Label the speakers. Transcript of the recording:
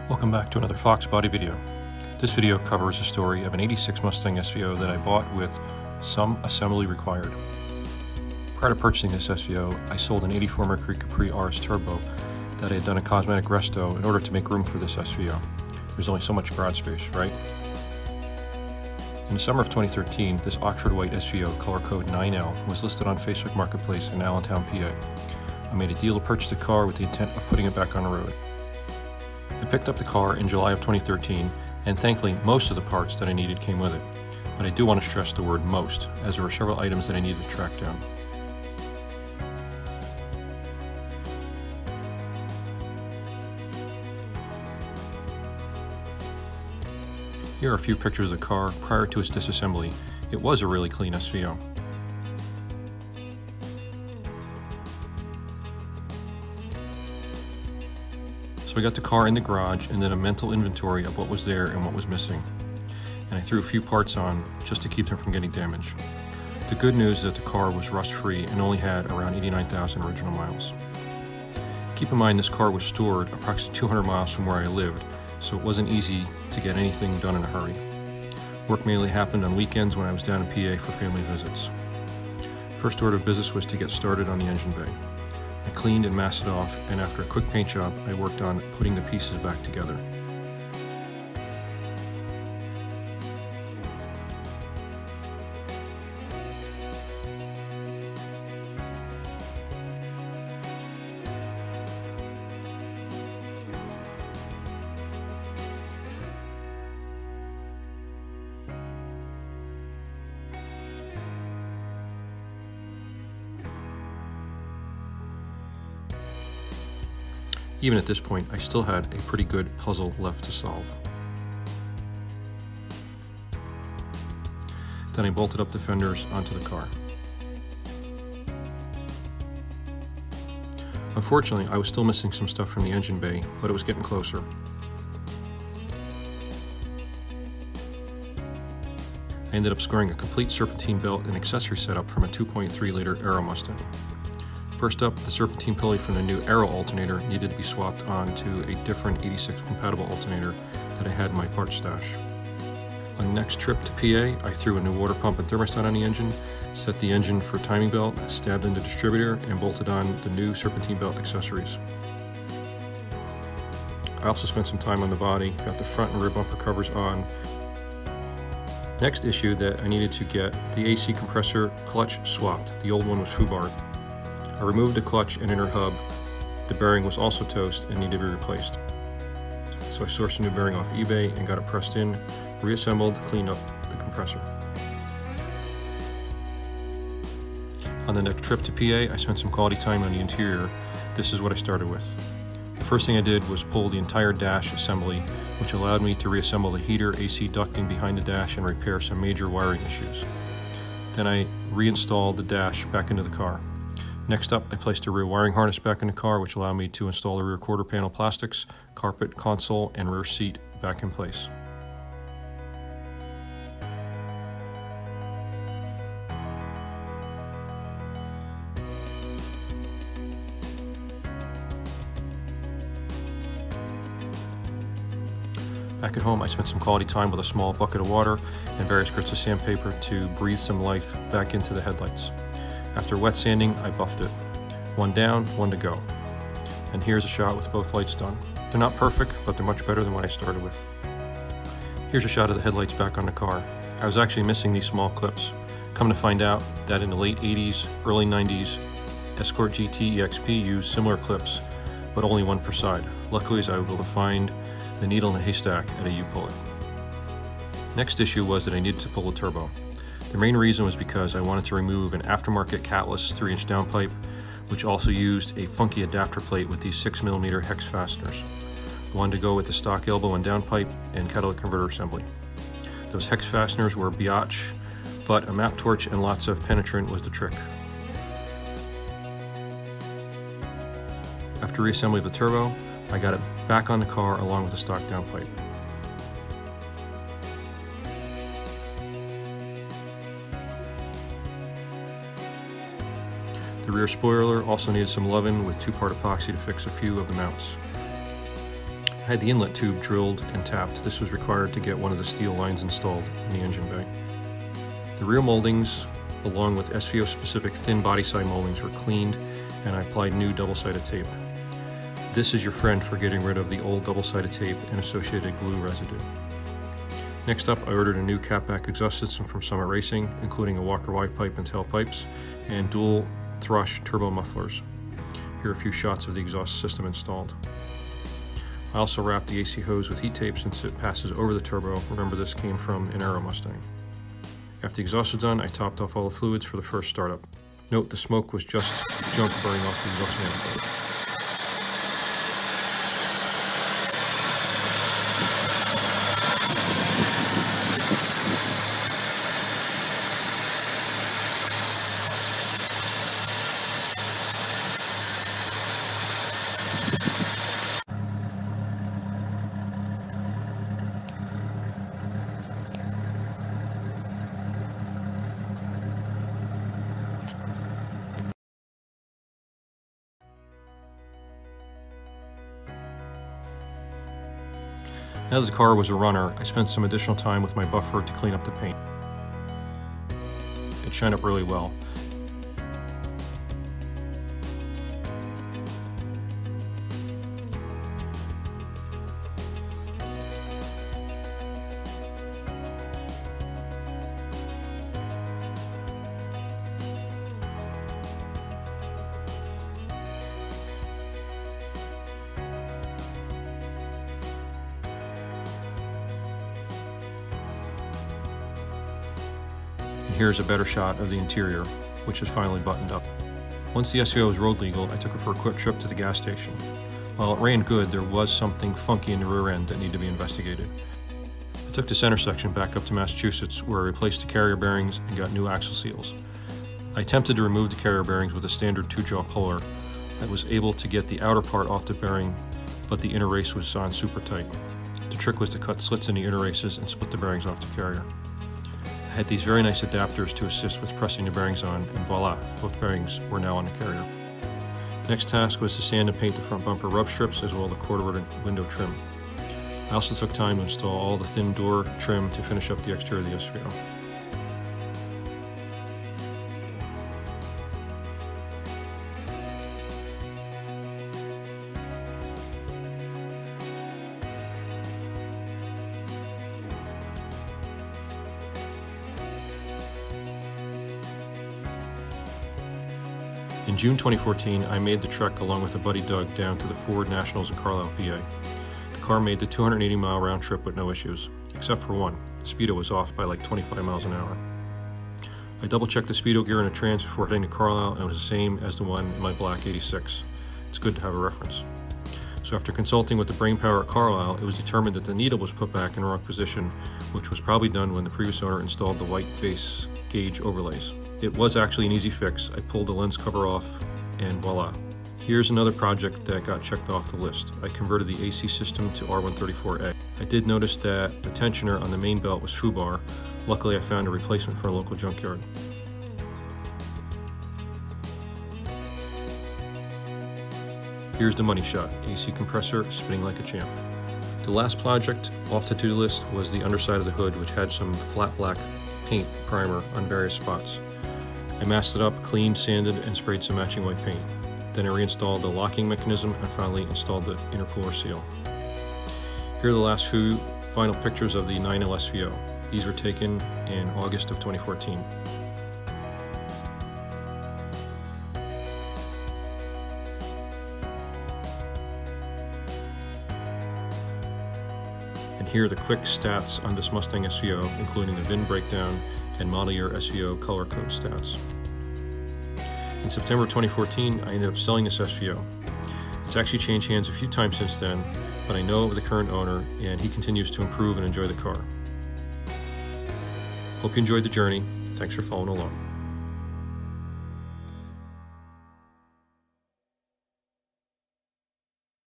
Speaker 1: Welcome back to another Fox Body video. This video covers the story of an 86 Mustang SVO that I bought with some assembly required. Prior to purchasing this SVO, I sold an 84 Mercury Capri RS Turbo that I had done a cosmetic resto in order to make room for this SVO. There's only so much garage space, right? In the summer of 2013, this Oxford White SVO, color code 9L, was listed on Facebook Marketplace in Allentown, PA. I made a deal to purchase the car with the intent of putting it back on the road. I picked up the car in July of 2013, and thankfully most of the parts that I needed came with it. But I do want to stress the word most, as there were several items that I needed to track down. Here are a few pictures of the car prior to its disassembly. It was a really clean SVO. So I got the car in the garage and then a mental inventory of what was there and what was missing. And I threw a few parts on just to keep them from getting damaged. The good news is that the car was rust-free and only had around 89,000 original miles. Keep in mind this car was stored approximately 200 miles from where I lived, so it wasn't easy to get anything done in a hurry. Work mainly happened on weekends when I was down in PA for family visits. First order of business was to get started on the engine bay. I cleaned and masked it off, and after a quick paint job, I worked on putting the pieces back together. Even at this point, I still had a pretty good puzzle left to solve. Then I bolted up the fenders onto the car. Unfortunately, I was still missing some stuff from the engine bay, but it was getting closer. I ended up scoring a complete serpentine belt and accessory setup from a 2.3 liter Aero Mustang. First up, the serpentine pulley from the new Aero alternator needed to be swapped onto a different 86 compatible alternator that I had in my parts stash. On the next trip to PA, I threw a new water pump and thermostat on the engine, set the engine for timing belt, stabbed in the distributor, and bolted on the new serpentine belt accessories. I also spent some time on the body, got the front and rear bumper covers on. Next issue that I needed to get the AC compressor clutch swapped. The old one was foobarred. I removed the clutch and inner hub. The bearing was also toast and needed to be replaced. So I sourced a new bearing off eBay and got it pressed in, reassembled, cleaned up the compressor. On the next trip to PA, I spent some quality time on the interior. This is what I started with. The first thing I did was pull the entire dash assembly, which allowed me to reassemble the heater, AC ducting behind the dash and repair some major wiring issues. Then I reinstalled the dash back into the car. Next up, I placed a rear wiring harness back in the car, which allowed me to install the rear quarter panel plastics, carpet, console, and rear seat back in place. Back at home, I spent some quality time with a small bucket of water and various grits of sandpaper to breathe some life back into the headlights. After wet sanding, I buffed it. One down, one to go. And here's a shot with both lights done. They're not perfect, but they're much better than what I started with. Here's a shot of the headlights back on the car. I was actually missing these small clips. Come to find out that in the late 80s, early 90s, Escort GT EXP used similar clips, but only one per side. Luckily, I was able to find the needle in the haystack at a U-Pull-It. Next issue was that I needed to pull the turbo. The main reason was because I wanted to remove an aftermarket catless 3-inch downpipe, which also used a funky adapter plate with these 6mm hex fasteners. I wanted to go with the stock elbow and downpipe and catalytic converter assembly. Those hex fasteners were biatch, but a map torch and lots of penetrant was the trick. After reassembly of the turbo, I got it back on the car along with the stock downpipe. The rear spoiler also needed some loving with 2-part epoxy to fix a few of the mounts. I had the inlet tube drilled and tapped. This was required to get one of the steel lines installed in the engine bay. The rear moldings, along with SVO specific thin body side moldings, were cleaned, and I applied new double-sided tape. This is your friend for getting rid of the old double-sided tape and associated glue residue. Next up, I ordered a new catback exhaust system from Summit Racing, including a Walker Y pipe and tailpipes, and dual thrush turbo mufflers. Here are a few shots of the exhaust system installed. I also wrapped the AC hose with heat tape since it passes over the turbo. Remember, this came from an Aero Mustang. After the exhaust was done, I topped off all the fluids for the first startup. Note, the smoke was just junk burning off the exhaust manifold. Now that the car was a runner, I spent some additional time with my buffer to clean up the paint. It shined up really well. Here's a better shot of the interior, which is finally buttoned up. Once the SVO was road legal, I took her for a quick trip to the gas station. While it ran good, there was something funky in the rear end that needed to be investigated. I took the center section back up to Massachusetts, where I replaced the carrier bearings and got new axle seals. I attempted to remove the carrier bearings with a standard 2-jaw puller. I was able to get the outer part off the bearing, but the inner race was on super tight. The trick was to cut slits in the inner races and split the bearings off the carrier. I had these very nice adapters to assist with pressing the bearings on, and voila, both bearings were now on the carrier. Next task was to sand and paint the front bumper rub strips as well as the quarter window trim. I also took time to install all the thin door trim to finish up the exterior of the SVO. In June 2014, I made the trek along with a buddy Doug down to the Ford Nationals in Carlisle, PA. The car made the 280-mile round trip with no issues, except for one. The speedo was off by like 25 miles an hour. I double-checked the speedo gear in a trans before heading to Carlisle, and it was the same as the one in my black 86. It's good to have a reference. So after consulting with the brainpower at Carlisle, it was determined that the needle was put back in the wrong position, which was probably done when the previous owner installed the white face gauge overlays. It was actually an easy fix. I pulled the lens cover off, and voila. Here's another project that got checked off the list. I converted the AC system to R134A. I did notice that the tensioner on the main belt was foobar. Luckily, I found a replacement for a local junkyard. Here's the money shot. AC compressor spinning like a champ. The last project off the to-do list was the underside of the hood, which had some flat black paint primer on various spots. I masked it up, cleaned, sanded, and sprayed some matching white paint. Then I reinstalled the locking mechanism and finally installed the intercooler seal. Here are the last few final pictures of the 9L SVO. These were taken in August of 2014. And here are the quick stats on this Mustang SVO, including the VIN breakdown and model year SVO color code stats. In September 2014, I ended up selling this SVO. It's actually changed hands a few times since then, but I know of the current owner, and he continues to improve and enjoy the car. Hope you enjoyed the journey. Thanks for following along.